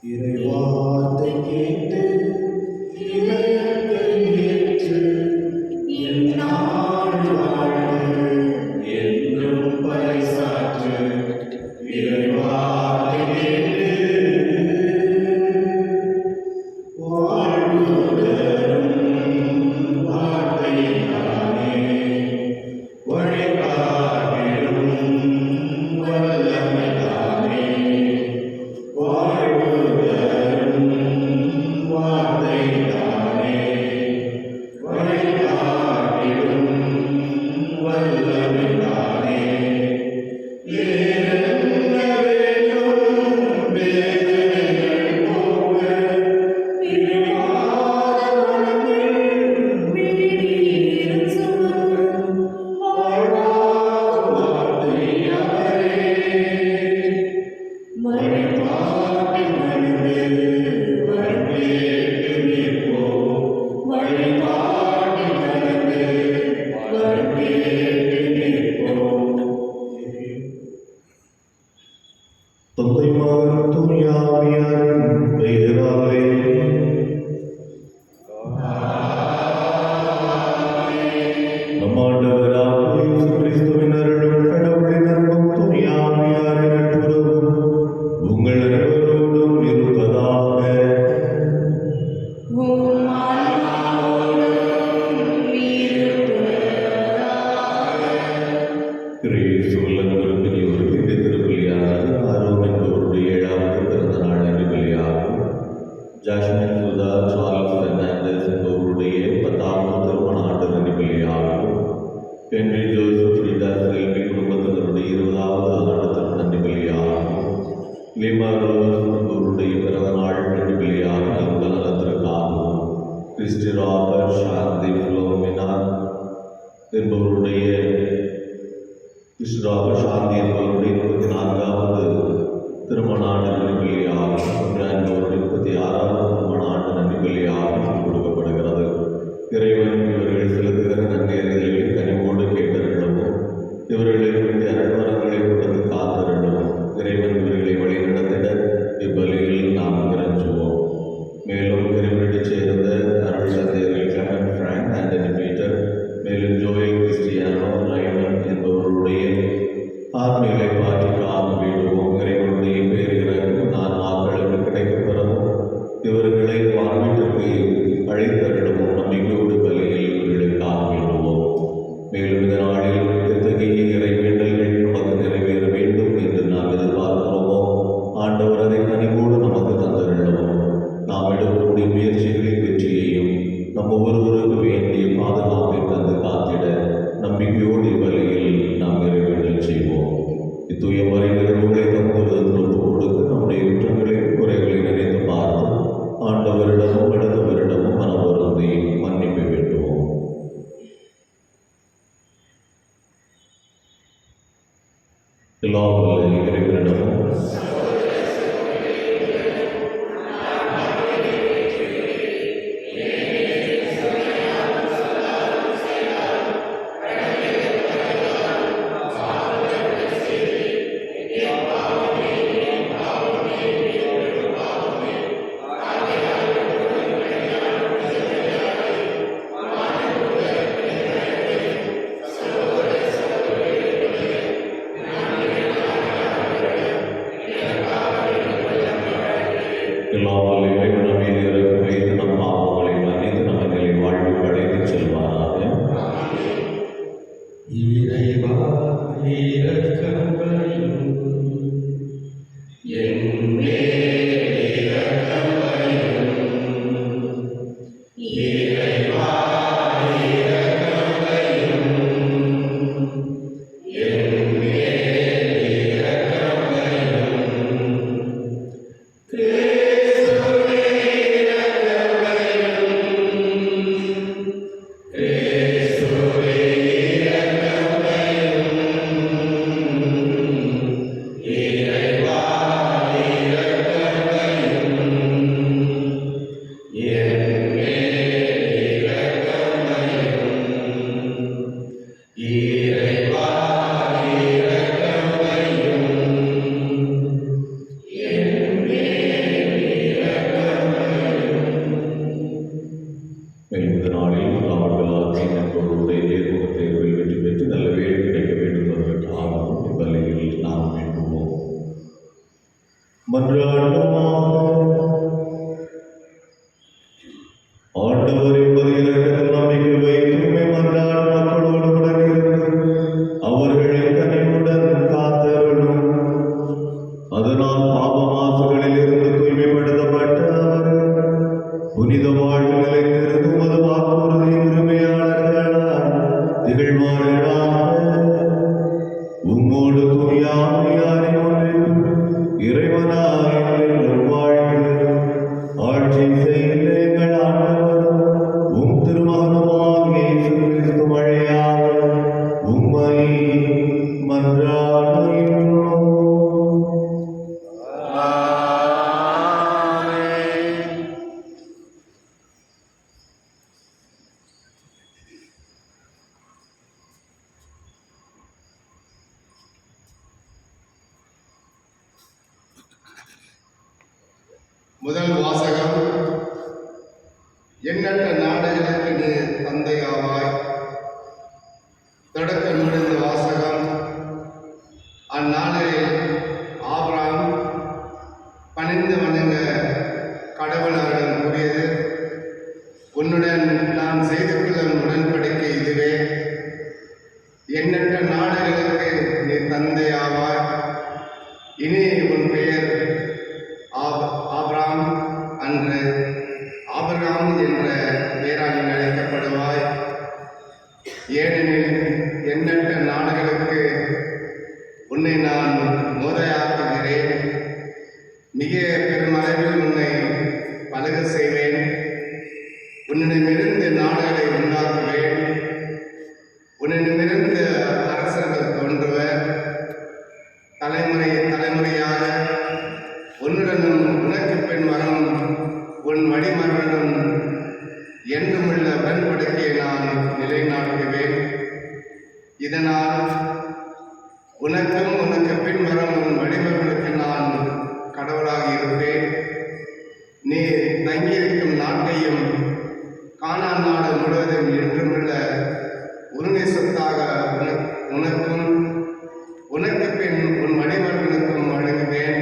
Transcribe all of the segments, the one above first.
இறைவார்த்தை கேட்டு இதயத்தை ஏற்று எந்நாள் வாழ்வு என்றும் பறைசாற்று. இறைவார்த்தை கேட்டு வாழ்வு தரும் வார்த்தையினாலே வழிகாட்டிடும் வல்லமைதானே. வாழ்வு தரும் வார்த்தையினாலே வழிகாட்டிடும் வல்லமைதானே. ஏறென்ன வேண்டும் வேதனைகள் போக பிரிவாத மனங்கள் விழிநீர் சுமக்கும் வாழ்வாத வார்த்தை அவரே. வழிபாட்டு மனது வரம்பேற்று நிற்போம். வழிபாட்டு மனது வரம்பேற்று நிற்போம். தந்தை மகன் தூய ஆவியாரின் பெயராலே நம் ஆண்டவராகிய இயேசு கிறிஸ்துவின் அருளும் கடவுளின் அன்பும் தூய ஆவியாரின் நட்புறவும் உங்கள் அனைவரோடும் இருப்பதாக. உம் ஆன்மாவோடும் இருப்பதாக. கிறிஸ்துவில் அன்பருக்கு ஒரு திவ்ய திருப்பலியானது ஆரோன் என்பவருடைய 7வது பிறந்த நாள் அன்று பலியாகும். ஜாஸ்மின் சுதா சார்ல்ஸ் பெர்னாண்டஸ் என்பவருடைய 10வது திருமண ஆண்டு அன்று பலியாகும். ஹென்றி ஜோசப் ரீட்டா செல்வி குடும்பத்தினருடைய 20வது ஆண்டு திருமண அன்று பலியாகும். லிமா ரோஸ் என்பவருடைய பிறந்த நாள் அன்று பலியாகும். உடல் நலத்திற்காகவும் கிறிஸ்டி ராபர்ட் சாந்தி புலோமினா என்பவருடைய சாந்தி என்பவருடைய 34வது திருமண ஆண்டு நன்றிபலியாகும். என்பவருடைய 36வது திருமண ஆண்டு நன்றிபலியாகும் கொடுக்கப்படுகிறது. இறைவன் இவர்கள் செலுத்துகிற நன்றியறிதல்களை கனிவோடு கேட்டறிடவும் இவர்களுக்கு வேண்டிய அருள்வரங்களை கொடுத்து காத்திரவும் இறைவன் இவர்களை வழிநடத்திட இப்பலியில் நாம் இறைஞ்சுவோம். மேலும் இறைவனிடம் சேர்ந்த அருள் தந்தையர்கள் கிளமெண்ட் பிராங்க், ஆண்டனி பீட்டர், மேலும் ஜோயல் கிறிஸ்டியானோ ரைமன் என்பவருடைய ஆத்மீகளை பாற்றி காத்து வேண்டுவோம். இறைவனுடைய பேரிறங்கு நான் ஆக்களுக்கு கிடைக்கப் பெறவும் இவர்களை வான்வீட்டிற்கு அழைத்தரிடவும் நம்பிக்கையோடு பலியில் இவர்களை காத்து வேண்டுவோம். மேலும் இந்த நாளில் எத்தகைய இறை வேண்டல்கள் நமக்கு நிறைவேற வேண்டும் என்று நாம் எதிர்பார்க்கிறோமோ ஆண்டவர் அதை கனிவோடு நமக்கு தந்தரிடவும் நாம் எடுக்கக்கூடிய முயற்சிகளின் வெற்றியையும் நம் ஒவ்வொருவருக்கு வேண்டிய பாதுகாப்பை தந்து காத்திட நம்பிக்கையோடு இவ்வழியில் நாம் நிறைவேற்றல் செய்வோம். இத்தூய மறை நிகழ்வுகளை தங்குவதற்கு ஒப்பு கொடுக்க நம்முடைய குற்றங்களை குறைகளை நினைத்து பார்த்து ஆண்டவரிடமும் அடுத்தவரிடமும் மனம் வருந்தி மன்னிப்பு வேண்டுவோம். எல்லாம் வல்ல இறைவனிடமும் எல்லாம் வல்ல இறைவன் மீது இறக்கம் வைத்து நம் பாவங்களை மன்னித்து நம்மை வாழ்வு அழைத்து செல்வாராக. இறைவா இரக்கம் வையும், என் மேல் இரக்கம் வையும். இறைவா இரக்கம் வையும், என் மேல் இரக்கம் வையும். கிறிஸ்துவே இரக்கம் வையும், கிறிஸ்துவே இரக்கம் வையும். மன்றாடுவோமாக. ஆண்டவர் என்பது இரக்கத்தில் நம்பிக்கை வைத்து உம்மை மன்றாடும் மக்களோடு உடன் இருந்து அவர்களை கனிவுடன் காத்தருளும். அதனால் பாவ மாசுகளில் இருந்து தூய்மைப்படுத்தப்பட்ட அவர்கள் புனித வாழ்வு நிலைத்திருந்து உமது வாக்குறுதி உரிமையாளர்களால் திகழ்வார்களாக. உம்மோடு தூயாமையாரை ஒன்றில் இறைவனாய் என்றும் வாழ்ந்து ஆட்சி செய்த எங்கள் ஆண்டவரும் உம் திருமகனுமாகிய இயேசு கிறிஸ்து வழியாக உம்மை மன்றாடுகின்றோம். முதல் வாசகம். எண்ணற்ற நாடுகளுக்கு நீ தந்தையாவாய். தொடக்க நூலின் வாசகம். அந்நாளில் ஆபிரகாம் பணிந்து வணங்க கடவுள் அவரிடம் கூறியது, உன்னுடன் நான் செய்து கொள்ளும் உடன்படிக்கை இதுவே. எண்ணற்ற நாடுகளுக்கு நீ தந்தையாவாய். இனி உன் பெயர் ஆபிரகாம் அன்று ஆபிரகாம் என்ற பெயரால் நீ அழைக்கப்படுவாய். ஏனெனில் எண்ணற்ற நாடுகளுக்கு உன்னை நான் மோதையாக்குகிறேன். மிக பெருமளவில் உன்னை பலக செய்வேன். உன்னிடமிருந்து நாடுகளை உண்டாக்குவேன். உன்னிடமிருந்து அரசர்கள் தோன்றுவர். தலைமுறை தலைமுறையாக உன்னுடனும் உனக்கு பின் வரும் உன் வழிமரனும் என்றுமுள்ள உடன்படிக்கையை நான் நிலைநாட்டுவேன். இதனால் உனக்கும் உனக்கு பின் வரும் உன் வழிமரனுக்கு நான் கடவுளாக இருப்பேன். நீ தங்கியிருக்கும் நாட்டையும் கானான் நாடு முழுவதும் என்றுமுள்ள உரிமை சொத்தாக உனக்கும் உனக்கு பின் உன் வழிமரனுக்கும் வழங்குவேன்.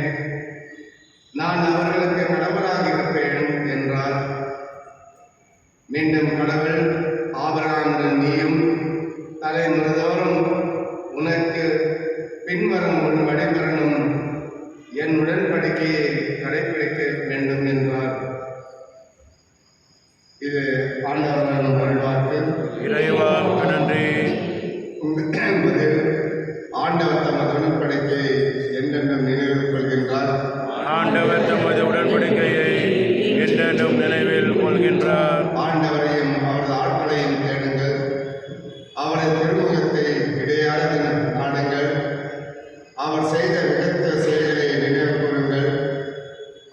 நான் அவர்களுக்கு கடவுளாக இருப்பேன் என்றார். மீண்டும் கடவுள் ஆபிரகாமுடன் நீயும் தலைமுறைதோறும் உனக்கு பின்வரும் உன் வழிமரனும் என் உடன்படிக்கையை கடைபிடிக்க வேண்டும் என்றார். இது ஆண்டவரின் வாழ்வாக்கு. இறைவாக்கு நன்றி. ஆண்டவர் தமது உடன்படிக்கையை என்றென்றும் நினைவில் கொள்கின்றார். ஆண்டவர் தமது உடன்படிக்கையை என்றென்றும் நினைவில் கொள்கின்றார். ஆண்டவரையும் அவரது ஆட்களையும் தேடுங்கள். அவரது திருமுகத்தை இடையாளது நாடுங்கள். அவர் செய்த விடத்த செயல்களை நினைவு கூறுங்கள்.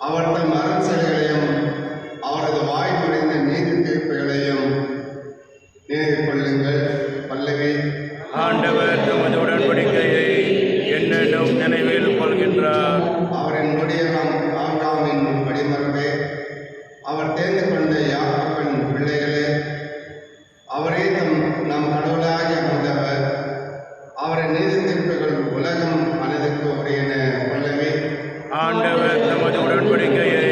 அவர் தம் அருள் செயல்களையும் அவரது வாய் முறைந்த நீதி தீர்ப்புகளையும் நினைவு கொள்ளுங்கள். பல்லவி. ஆண்டவர் தமது உடன்படிக்கையை என்றென்றும் நினைவில் கொள்கின்றார். அவரின் முடியலாம் ஆபிரகாமின் வழிமரபே. அவர் தேர்ந்து கொண்ட யாக்கோபின் பிள்ளைகளே. அவரே நம் கடவுளாக வந்தவர். அவரின் நீதி தீர்ப்புகள் உலகம் மனதிற்கு உரியன. பல்லவி. ஆண்டவர் தமது உடன்படிக்கையை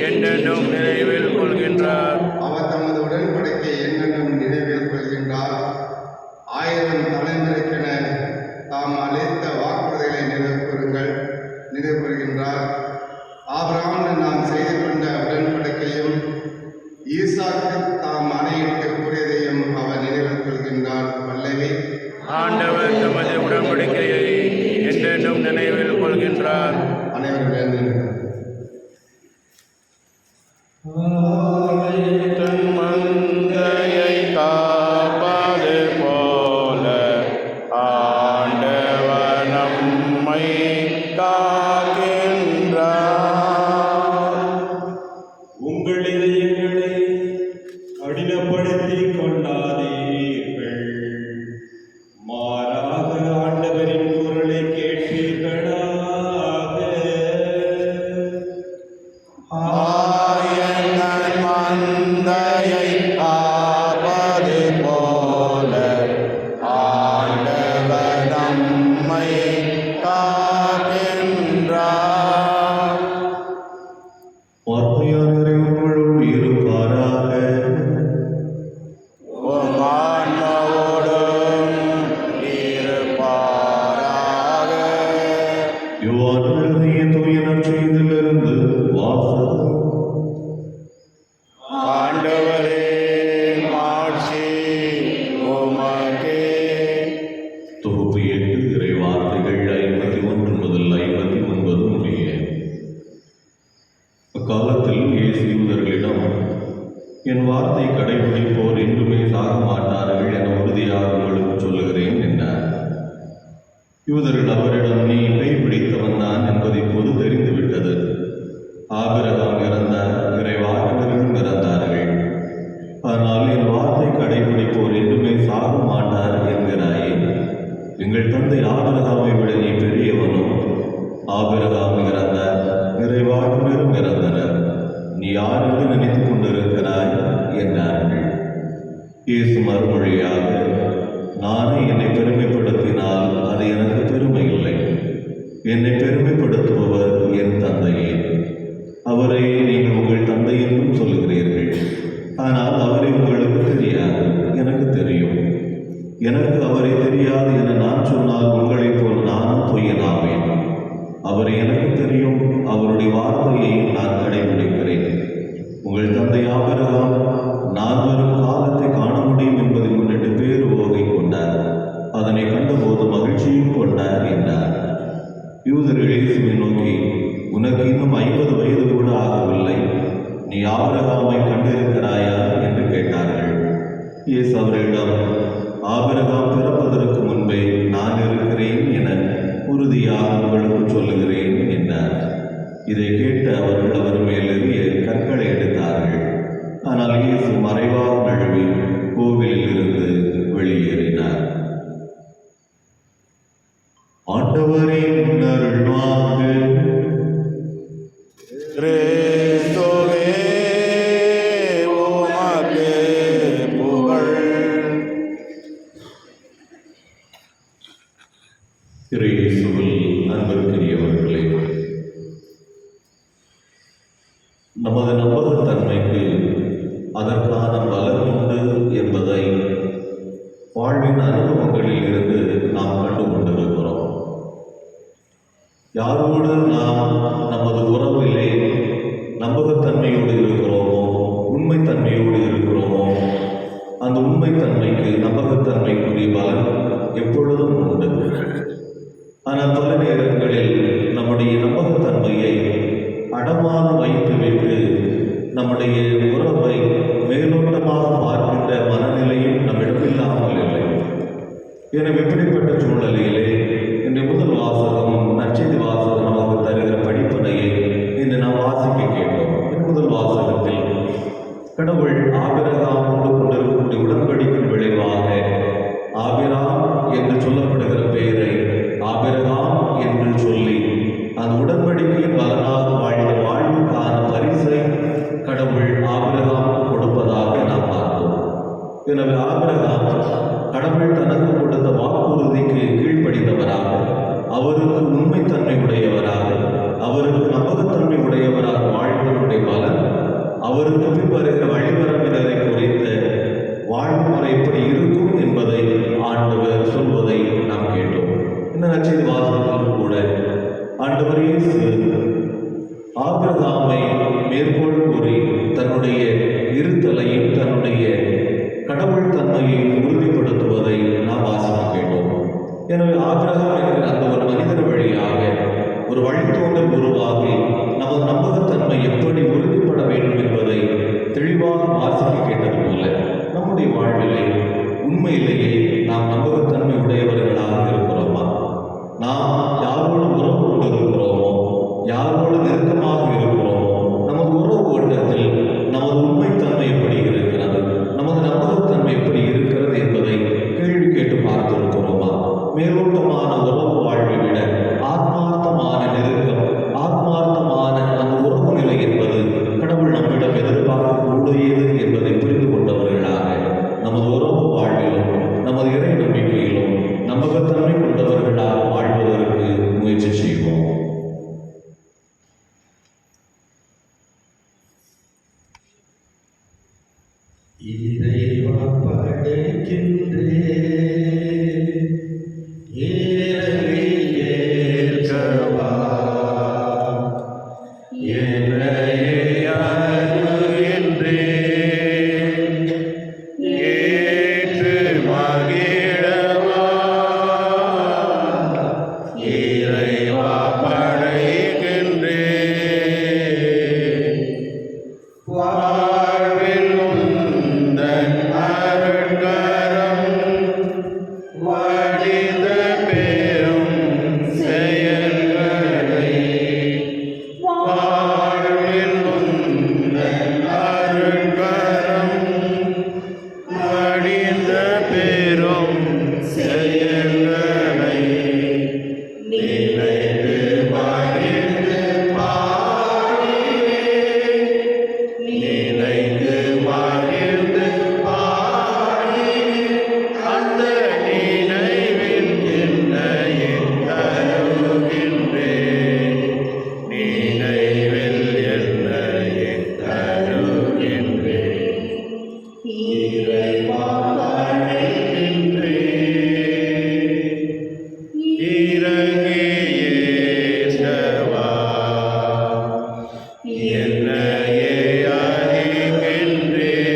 என்றென்றும் நினைவில் கொள்கின்றார். அவர் தமது உடன்படிக்கை என்னென்னும் நினைவில் கொள்கின்றார். 1000 தலைமுறைக்கென தாம் அளித்த வாக்குறுதிகளை நினைவு கூறுகின்றார். ஆபிரகாமுடன் நாம் செய்து கொண்ட உடன்படிக்கையும் ஈசாக்கு தாம் ஆணையிட்டு கூறியதையும் அவர் நினைவில் கொள்கின்றார். பல்லவி. ஆண்டவர் தமது உடன்படிக்கையை என்றென்றும் நினைவில் கொள்கின்றார். அனைவரும் வேண்டுகின்றனர். தன் மந்தையை காப்பது போல ஆண்டவர் நம்மை காக்கின்றார். உங்கள் இதயங்களை கடினப்படுத்திக் கொண்டாதீர்கள். மாறாக ஆண்டவரின் குரலை கேட்பீர்களாக. தூய நற்செய்தியிலிருந்து வாசகம். ஆண்டவரே மாட்சி உமக்கே. தொகுப்பு 8 இறை வார்த்தைகள் 51 முதல் 59 முடிய. அக்காலத்தில் இயேசு யூதர்களிடம், என் வார்த்தை கடைபிடிப்போர் என்றுமே சாக மாட்டார்கள் என உறுதியாக உங்களுக்கு சொல்லுகிறேன் என்றார். யூதர்கள் அவரிடம், நீ பேய் பிடித்தவன் தான் என்பது இப்போது தெரிந்துவிட்டது. ஆபிரகாம் இறந்தார், இறைவாக்கினர்களும் இறந்தார்கள். ஆனால் என் வார்த்தை கடைபிடிப்போர் என்றுமே சாக மாட்டார் என்கிறாயே. எங்கள் தந்தை ஆபிரகாமை விட நீ பெரியவனும். ஆபிரகாம் இறந்தார், இறைவாக்கினரும் இறந்தனர். நீ யார் என்று நினைத்துக் கொண்டிருக்கிறாய் என்றார்கள். இயேசு மறுமொழியாக, நானே என்னை பெருமைப்படுத்தினால் அது எனக்கு பெருமை இல்லை. என்னை பெருமைப்படுத்துபவர் என் தந்தையே. அவரை நீங்கள் உங்கள் தந்தை என்றும் சொல்லுகிறீர்கள். ஆனால் அவரை உங்களுக்கு தெரியாது, எனக்கு தெரியும். எனக்கு அவரை தெரியாது என நான் சொன்னால் உங்களைப் போல் நானும் பொய்யனாவேன். அவரை எனக்கு தெரியும், அவருடைய வார்த்தையை நான் கடைபிடிக்கிறேன். உங்கள் தந்தை ஆபிரகாம் நான் வரும் காலத்தை காண முடியும் என்பதை முன்னிட்டு பேரு ஓகை கொண்டார். அதனை கண்டபோது மகிழ்ச்சியும் கொண்டார் என்றார். யூதர்கள் இயேசுவை நோக்கி, உனக்கு இன்னும் 50 வயது கூட ஆகவில்லை, நீ ஆபிரகாமை கண்டிருக்கிறாயா என்று கேட்டார்கள். இயேசு அவர்களிடம், ஆபிரகாம் பிறப்பதற்கு முன்பே நான் இருக்கிறேன் என உறுதியாக உங்களுக்கு சொல்லுகிறேன் என்றார். இதை கேட்டு அவர்கள் அவர் மேல் எறிய கற்களை எடுத்தார்கள். ஆனால் இயேசு மறைவாக நழுவி கோவிலில் இருந்து வெளியேறினார். ஆண்டவரின் அருள்வாக்கு. கிறிஸ்துவே உமக்கு புகழ். இயேசுவில் அன்பிற்குரியவர்களே, நமது நம்பகத்தன்மைக்கு அதற்கான பலன் உண்டு என்பதை வாழ்வின் அனுபவங்களில் இருந்து நாம் கண்டு கொண்டிருக்கிறோம். யாரோடு நாம் நமது உறவிலே நம்பகத்தன்மையோடு இருக்கிறோமோ, உண்மைத்தன்மையோடு இருக்கிறோமோ, அந்த உண்மைத்தன்மைக்கு நம்பகத்தன்மைக்குரிய பலன் எப்பொழுதும் உண்டு. ஆனால் பல நேரங்களில் நம்முடைய நம்பகத்தன்மையை அடமானம் வைத்துவிட்டு நம்முடைய உறவை மேலோட்டமாக பார்க்கின்ற மனநிலையும் நம்மிடம் இல்லாமல் இல்லை. எனவே இப்படிப்பட்ட சூழ்நிலையிலே இன்று முதல் வாசகம், நற்செய்தி வாசகம் நமக்கு தருகிற படிப்பினையை இன்று நாம் வாசிக்க கேட்டோம். முதல் வாசகத்தில் கடவுள் ஆபிரகாமோடு கொண்டிருக்கக்கூடிய உடன்படிக்கையின் விளைவாக ஆபிராம் என்று சொல்லப்படுகிற பெயரை ஆபிரகாம் என்று சொல்லி அந்த உடன்படிக்கையின் பலனாக வாழ்ந்த வாழ்வுக்கான பரிசை கடவுள் ஆபிரகாமுக்கு கொடுப்பதாக நாம் பார்த்தோம். எனவே ஆபிரகாம் கடவுள் தனக்கு கொடுத்த வாக்குறுதிக்கு கீழ்ப்படிந்தவராக, அவருக்கு உண்மைத்தன்மை உடையவராக, அவருக்கு நம்பகத்தன்மை உடையவராக வாழ்ந்தவருடைய பலன் அவருக்கு பின் வருகிற வழிபரப்பினரை குறித்த வாழ்வு முறை எப்படி இருக்கும் என்பதை ஆண்டவர் சொல்வதை நாம் கேட்டோம். இந்த நற்செய்தி வாசகத்திலும் கூட ஆண்டவர் இயேசு ஆபிரகாமை மேற்கோள் கூறி தன்னுடைய இருத்தலையும் தன்னுடைய கடவுள் தன்மையை உறுதிப்படுத்துவதை நாம் வாசிக்க கேட்டோம். எனவே ஆபிரகாம் என்கிற அந்த ஒரு மனிதர் வழியாக ஒரு வழித்தோன்றல் உருவாகி நமது நம்பகத்தன்மை எப்படி உறுதிப்பட வேண்டும் என்பதை தெளிவாக வாசிக்க கேட்டது போல நம்முடைய வாழ்விலே உண்மையிலேயே நாம் நம்பகத்தன்மை உடையவர்களாக இருக்கிறோமா? நாம் யாரோடு உறவு கொண்டிருக்கிறோமோ, யாரோடு நெருக்கமாக இருக்கிறோமோ, நமது உறவு ஓட்டத்தில் நமது உண்மைத்தன்மை எப்படி இருக்கிறது, நமது நம்பகத்தன்மை எப்படி இருக்கிறது என்பதை கேள்வி கேட்டு பார்த்திருக்கிறோமா? மேலோட்டமான உறவு வாழ்வை விட ஆத்மார்த்தமான நெருக்கம், ஆத்மார்த்தமான அந்த உறவு நிலை என்பது கடவுள் நம்மிடம் எதிர்பார்க்கக்கூடியது என்பதை புரிந்து கொண்டவர்களாக நமது உறவு வாழ்விலும் நமது இறை நம்பிக்கையிலும் நம்பகத்தன்மை கொண்டவர்களாக வாழ்வதற்கு முயற்சி செய்வோம். என்னையே அருகின்றேன். ஏற்று மகிழவா இறைவா படைக்கின்றேன். வாழ்வில் உந்தன் அருட்கரம் வடிந்த பெரும் செயல்களை வாழ்வில் உந்தன் அருட்கரம் வடிந்த பெரும் செயல்களை நினைத்து மகிழ்ந்து பாடுவேன். நினைத்து மகிழ்ந்து பாடுவேன். அந்த நினைவில் என்னையே தருகின்றேன். நினைவில் என்னையே தருகின்றேன். இறைவா படைக்கின்றேன். இறங்கி ஏற்றவா என்னையே அறிகின்றேன்.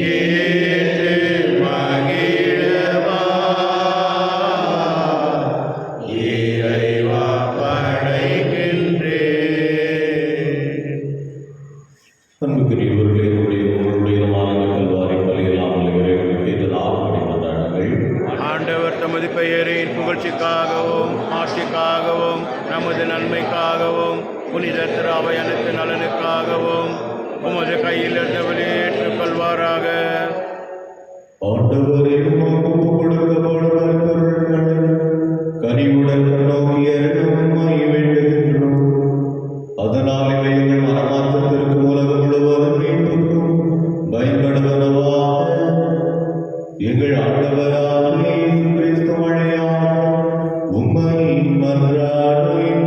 ஏற்று மகிழவா இறைவா படைக்கின்றேன். அன்புக்குரியவர்களே, உங்களுடைய மாநில கல்வாரி பலியில்லாமல் இறைவனுக்கு ஏற்றதாக கொண்டாடுங்கள். ஆண்டவர் தமது பெயரின் புகழ்ச்சிக்காகவும் ஆட்சிக்காகவும் நமது நன்மைக்காகவும் புனித திராவை அனைத்து நலனுக்காகவும் உமது கையில் இருந்து வெளியேற்றுக் கொள்வாராக. ஆண்டவரே, உமக்கு ஒப்புக்கொடுக்கப்படும் பொருட்களை கனிவுடன் நோக்கிய உம்மை வேண்டுகின்றோம். அதனால் இவை எங்கள் மனமாற்றத்திற்கு உலகம் முழுவதும் மீட்புக்கும் பயன்படுவனவாக. எங்கள் ஆண்டவராகிய இயேசு கிறிஸ்து வழியாக உம்மை மன்றாடுகின்றோம்.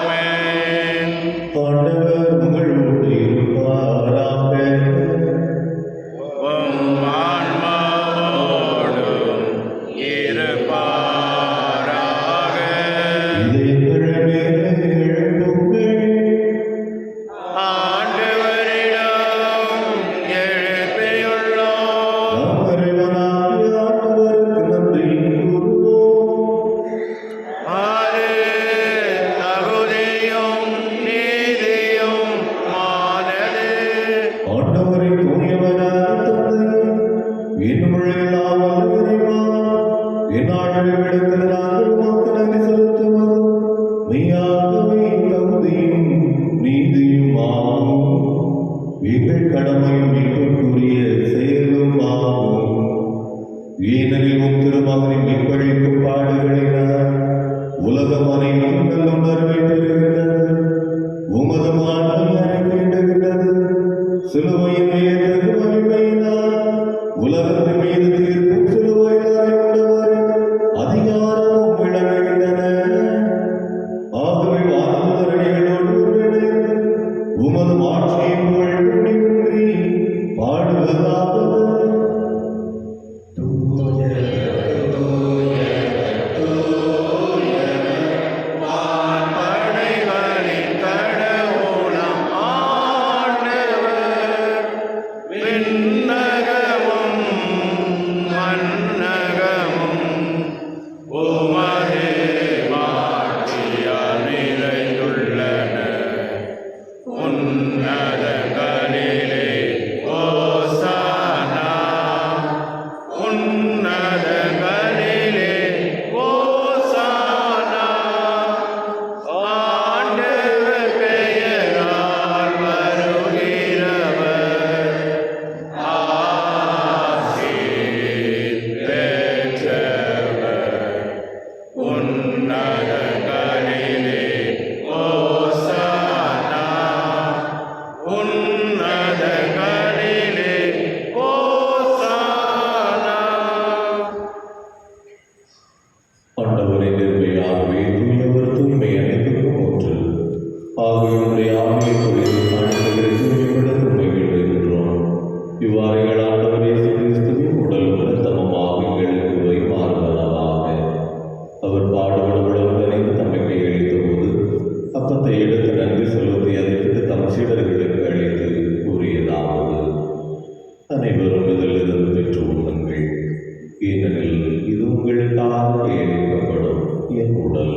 ஆமென். ஆண்டவர் உங்களோடு இருப்பாராக. உம் ஆன்மாவோடும் இருப்பாராக. இதயங்களை மேலே எழுப்புங்கள். ஆண்டவரிடம் எழுப்பியுள்ளோம். நம் இறைவனாகிய ஆண்டவருக்கு நன்றி கூறுவோம். அது தகுதியும் நீதியும் ஆனது. ஆண்டவரை தூயவரான தந்தை, இன்னும் இறைவா, எந்நாளும் நாங்கள் உமக்கு நன்றி செலுத்துவது மெய்யாகவே தகுதியும் நீதியும் ஆகும். எங்கள் கடமையும் மீட்புக்குரிய செயலும் ஆகும். ஏனெனில் உம் திருமகனின் மீட்பளிக்கும் பாடுகளினால் உலகம் அனைத்தும் நல்லுணர்வை பெறுகிறது. உமது மாண்பை வேண்டுகிறது. சிலுவையின் மீது வலிமையினால் உலகத்தின் மீது தீர்ப்பும் சிலுவையிலாய் உள்ளவரை அதிகாரமும் விளங்குகின்றன. ஆகவே வானதூதர்களோடு ஒன்றிணைந்து உமது ஆட்சியை புகழ் முடிவின்றி பாடுவதாவது. வான்படைகளின் கடவுளாம் ஆண்டவர், விண்ணகமும் மண்ணகமும் உமது மாட்சியால் நிறைந்துள்ளன. உன்னதங்களிலே ஓசானா. உன்னதங்களிலே ஓசானா. ஆண்டவர் பெயரால் வருகிறவர் ஆசி பெற்றவர். உன்னதங்களிலே ஓசானா. உன்னதங்களிலே ஓசானா. ஆண்டவரை நிர்மையாகவே தூயவர் தூய்மை அனைத்துக்கும் ஒன்று. ஆகவே உடைய ஆவியை குறித்து ஆண்டவரை தூய்மையுடன் உண்மை வேண்டுகின்றோம். இவ்வாறு எங்கள் ஆண்டவர் இயேசு கிறிஸ்துவின் உடலும் இரத்தமுமாக எங்களுக்கு இவை மாறுவனவாக. அவர் என் உடல்.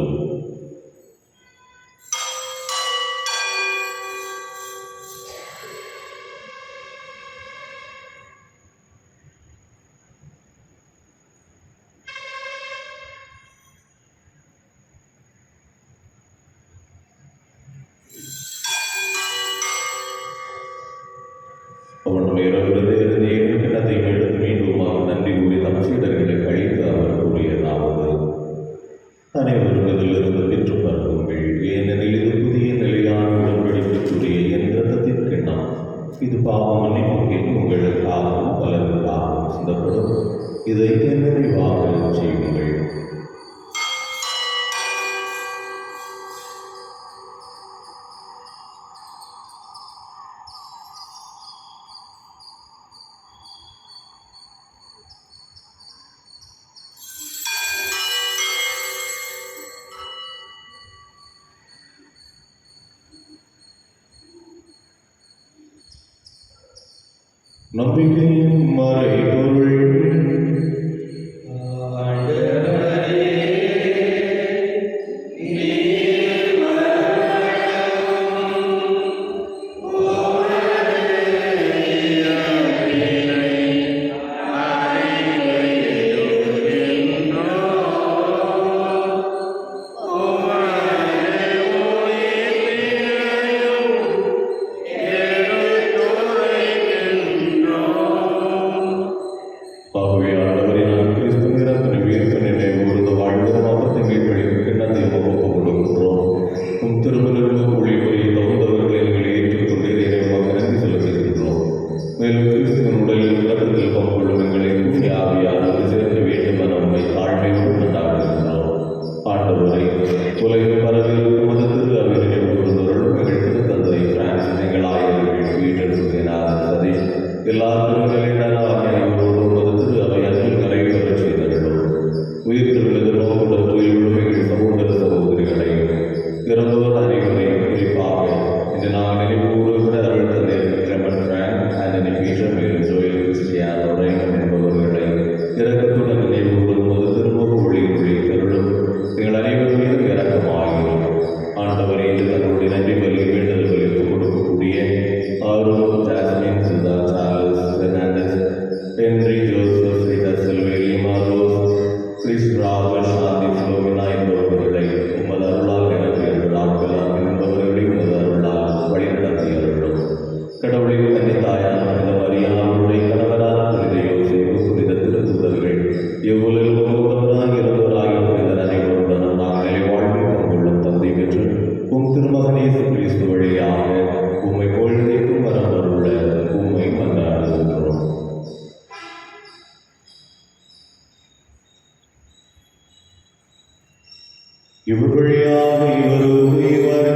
அவன் இரவிலிருந்து கிண்ணத்தை எடுத்து மீண்டுமாக நன்றி கூறி தம் சீடர்களை கழித்து அவர் கூறியதாவது: அனைவரும் இதிலிருந்து பெற்று பருகுங்கள், ஏனெனில் இது புதிய நிலையான உடன்படிக்கைக்குரிய என் இரத்தத்தின் கிண்ணம். இது பாவ மன்னிப்புக்கு உங்களுக்காகவும் பலருக்காகவும் சிந்தப்படும். இதை என் நினைவாக செய்யுங்கள். நம்பிக்கையின் மறைபொருள். இவர் வழியாக இவரோடு இவர்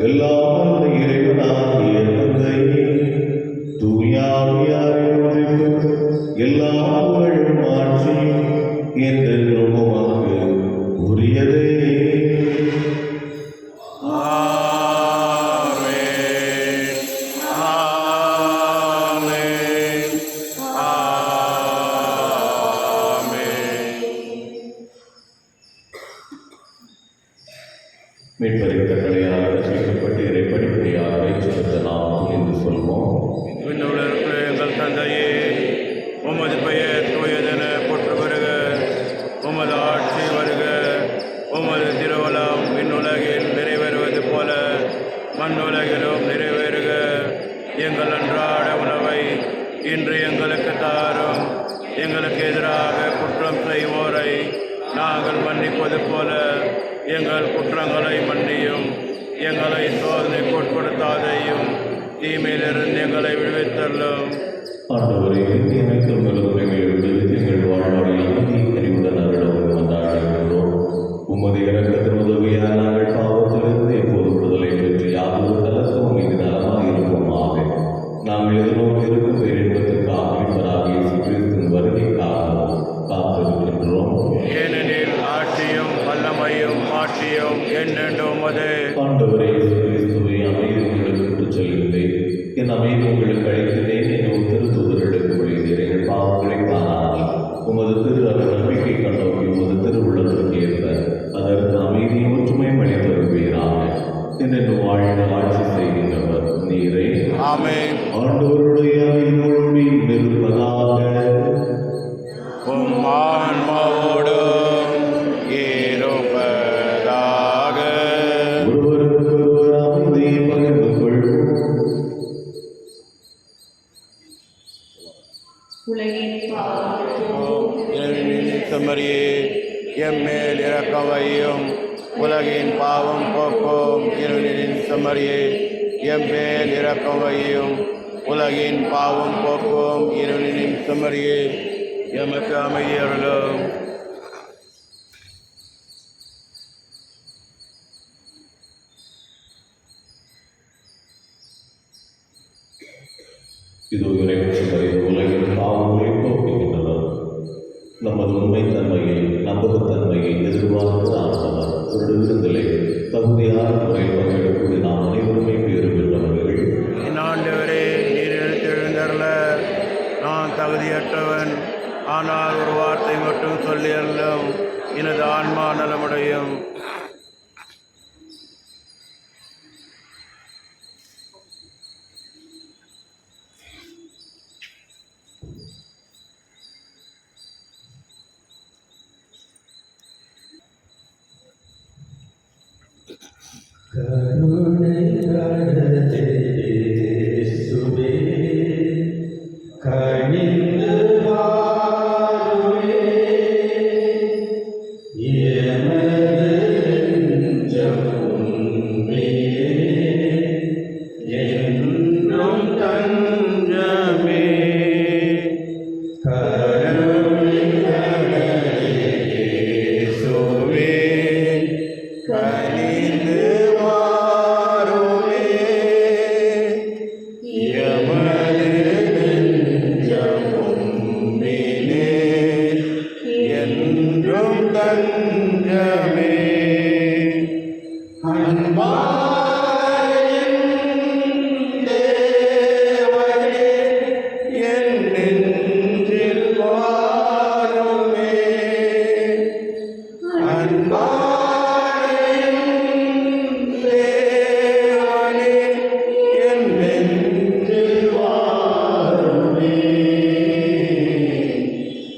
எல்லாம் இறைவனாகிய தந்தை தூயாவியாரின் ஒன்றிப்பு எல்லா புகழும் ஆட்சியும் என்றென்றும் உமக்கு உரியதே. மீட்பரின் கட்டளையாக ரசிக்கப்பட்டு இறைப்படிப்படியாக இறைச்சலத்தை நாம் துணிந்து சொல்வோம். எங்கள் தந்தையே, உமது பெயர் தூயதென போற்று வருக, உமது ஆட்சி வருக, உமது திருவலம் விண்ணுலகில் நிறைவேறுவது போல மண்ணுலகிலும் நிறைவேறுக. எங்கள் அன்றாட உணவை இன்று எங்களுக்கு தாரும். எங்களுக்கு எதிராக குற்றம் செய்வோரை நாங்கள் மன்னிப்பது போல எங்கள் குற்றங்களை மன்னியும். எங்களை சோதனைக்கு உட்படுத்தாதையும், தீமையிலிருந்து எங்களை விடுவித்தள்ளும். ஆண்டவரே, அனைத்து உங்களை விடுவித்து எங்கள் வாழ்நாளில் அறிவுடன் அருளவும் கொண்டாடுகின்றோம். உமது இரக்கத்தின் உதவியால் நாங்கள் பாவத்திலிருந்து எப்போது விடுதலை பெற்று யாதொரு கலக்கமும் மீது நலமாக இருப்போமாக. நாங்கள் எதிர்நோக்கி இருக்கும் பேரின்பத்திற்காக மீட்பராகிய இயேசு கிறிஸ்துவின் வருகைக்காக காத்திருக்கின்றோம். ஏனெனில் ஆட்சியும் வல்லமையும் மாட்சியும் என்னென்றும் உமதே. ஆண்டவரே, கிறிஸ்துவை அமைதி உங்களுக்கு விட்டுச் செல்கின்றேன், என் அமைதி உங்களுக்கு அளிக்கிறேன் என்னும் திருத்தூதர்களுக்கு வழிந்தேன். எங்கள் பாவங்களை காணாமல் உமது திரு அருள் நம்பிக்கை கண்ணோக்கி உமது திருவுள்ளத்திற்கு ஏற்ப அது எம்மேல் இரக்கவையும் உலகின் பாவம் போக்கும் இருளின் செம்மறியே எம்மேல் இரக்கவையும் உலகின் பாவம் போக்கும் இருளின் செம்மறியே எமக்கு அமைதியருளும். இது இறைவனை உலகின் பாவங்களை போக்குகின்றனர். நமது உண்மைத்தன்மையை நம்பகத்தன்மையை எதிர்பார்த்து ஆண்டவர் ஒரு விருந்திலே தகுதியான முறையில் பங்கெடுப்பது நாம் அனைவருமே பேறு பெற்றவர்கள். என் ஆண்டவரே, நீர் எழுந்தருள நான் தகுதியற்றவன். ஆனால் ஒரு வார்த்தை மட்டும் சொல்லியல்லும் எனது ஆன்மா நலமுடையும். கருணை கடலே இயேசுவே, கனிந்து வாருமே, எமது நெஞ்சம் உம்மிலே என்றும் தஞ்சமே. கருணை கடலே இயேசுவே, கனிந்து வாருமே, எமது நெஞ்சம் உம்மிலே என்றும் தஞ்சமே. அன்பான என் தேவனே, என் நெஞ்சில் வாருமே. அன்பான தேவனே, என் நெஞ்சில் வாருமே.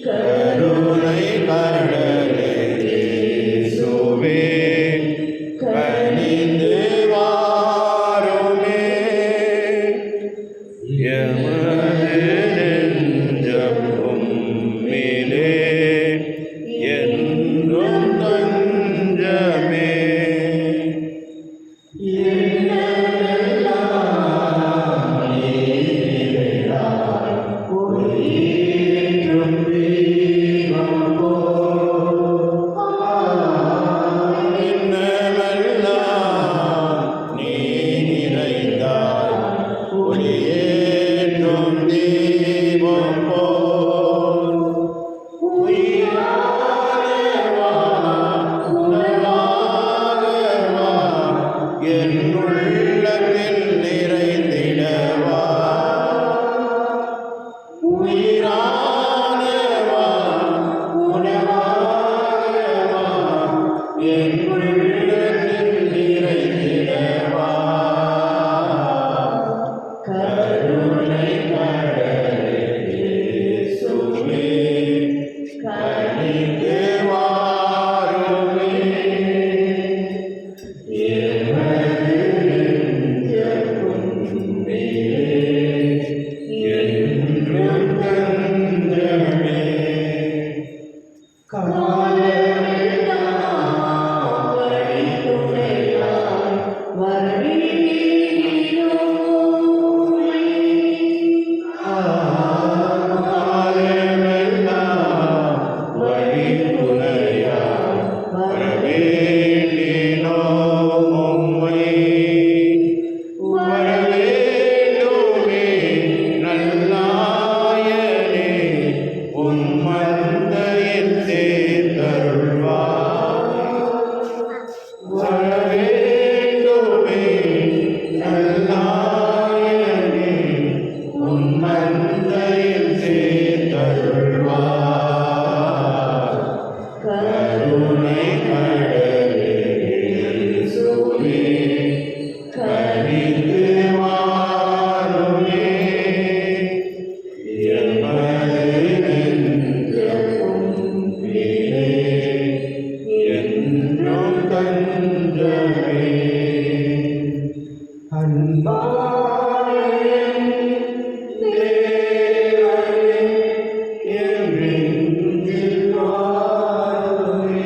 கருணை கடலே இயேசுவே, கனிந்து வாருமே, எமது நெஞ்சம் உம்மிலே என்றும் தஞ்சமே. இன்னமெல்லாம் நீ நிறைந்தாய், ஒளியேற்றும் தீபம் போல். உயிராகவா, உணவாகவா, என் உள்ளத்தில் நிறைந்திடவா. உயிரானவா, உணவாகவா, என் உள்ளத்தில் நிறைந்திடவா. கருணை கடலே இயேசுவே, கனிந்து வாருமே, எமது நெஞ்சம் உம்மிலே என்றும் தஞ்சமே. காலமெல்லாம் வழித்துணையாய் வருவீரோ. காலமெல்லாம் வழித்துணையாய் வரவேண்டினோம் உம்மை. வரவேண்டுமே நல்லாயனே, உன் மந்தையில் சேர்த்தருள்வாய். வரவேண்டுமே நல்லாயனே, உன் மந்தையில் சேர்த்தருள்வாய். கருணை கடலே இயேசுவே, கனிந்து வாருமே, எமது நெஞ்சம் உம்மிலே என்றும் தஞ்சமே. அன்பான என் தேவனே, என் நெஞ்சில் வாருமே,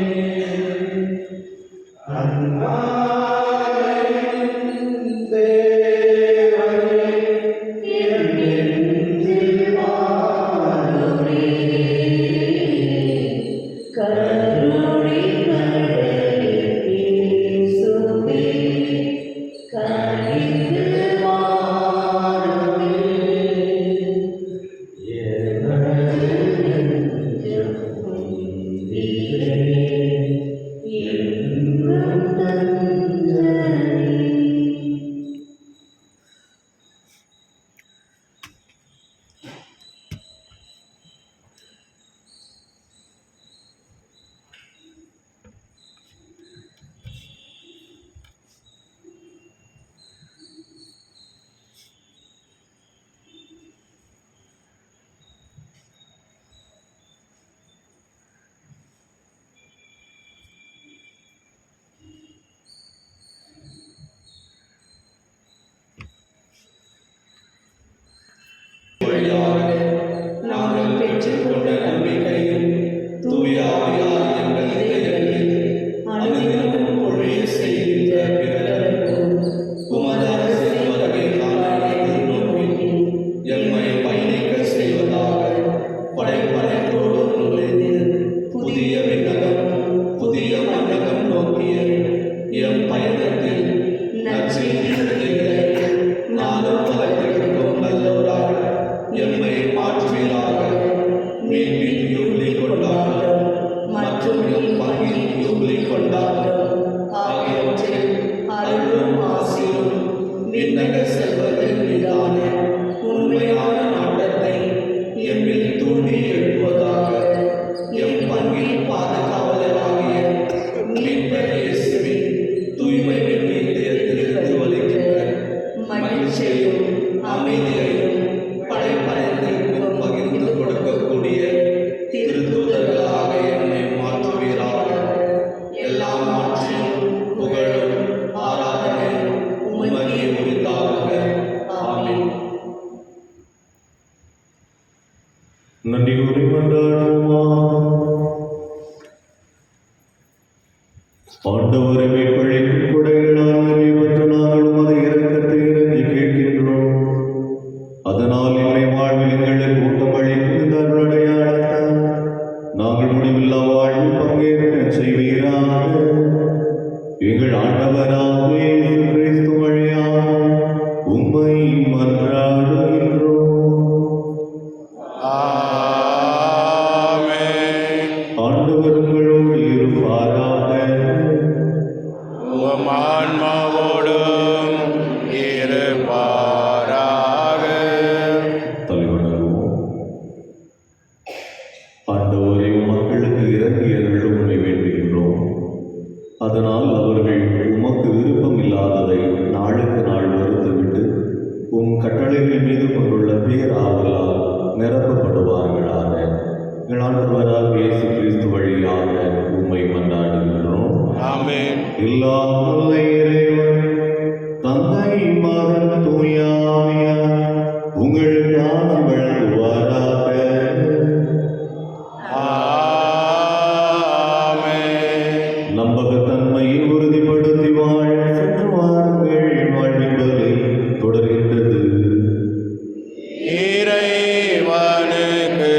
கொண்டாட்டம் ஆகியவற்றில் அருளும் ஆசியும் விண்ணக செல்வதன் மீதான உண்மையான நாட்டத்தை எம்மில் தூண்டி எழுப்புவதாக எம் பங்கில் பாதுகாவலராகிய மீட்பர் இயேசுவின் தூய்மை இதயத்திலிருந்து வலிக்கின்ற மகிழ்ச்சியையும் அமைதியையும் படைப்படைத்திற்கும் பகிர்ந்து கொடுக்கக்கூடிய திருத்தூதர்களாக என்னை மாற்றுவீராக. எல்லா மாற்றியும் புகழும் ஆராதனையும் உமக்கே உரித்தாக. ஆமென். நன்றி கூறி கொண்டாடுமா. ஆண்டவரை மேற்பழிக்கும் கொடைகளால் நிறைவேற்ற நாங்கள் உமது இரக்கத்தை இறங்கி கேட்கின்றோம். அதனால் என்னை வாழ்வில் எங்களுக்கு ஊட்டம் அளிக்கும் இந்த அருளடையாளத்தால் நாங்கள் முடிவில்லா வாழ்வில் பங்கேற்க செய்வீராக. எங்கள் ஆண்டவராக இயேசு கிறிஸ்து வழியாக உம்மை மன்றாடுகின்றோம். ஆமென். ஆண்டவர் உங்களோடு இருப்பாராக. உம் ஆன்மாவோடும் இருப்பாராக. தலைவணங்குவோம். ஆண்டவரை மக்களுக்கு இறங்கியர்கள் உண்மை வேண்டுகின்றோம். அதனால் அவர்கள் உமக்கு விருப்பம் இல்லாததை நாளுக்கு நாள் மறுத்துவிட்டு உம் கட்டளைகள் மீது கொண்டுள்ள பேராவலால் நிரப்பப்படுவார்களாக. எங்கள் ஆண்டவராக இயேசு கிறிஸ்து வழியாக உம்மை மன்றாடுகின்றோம். ஆமென். எல்லாம் வல்ல இறைவன் தந்தை மகன் தூய ஆவியார் உங்களுக்கு ஆசி வழங்குவாராக. ஆமென். நம்பகத்தன்மையை உறுதிப்படுத்தி வாழ சென்று வாருங்கள். வாழ்வின் பலி தொடர்கின்றது. இறைவனுக்கு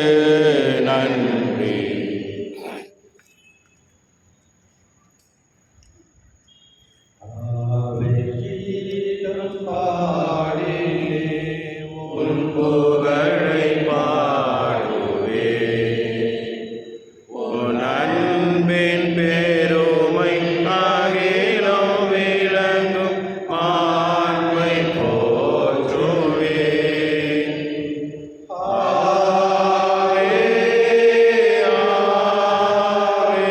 நன்றி. உன் புகழை பாடுவே, உன் அன்பின் பெருமை அகிலம் விளங்கும் மாண்பை போற்றுவே. ஆவே, ஆவே,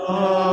ஆ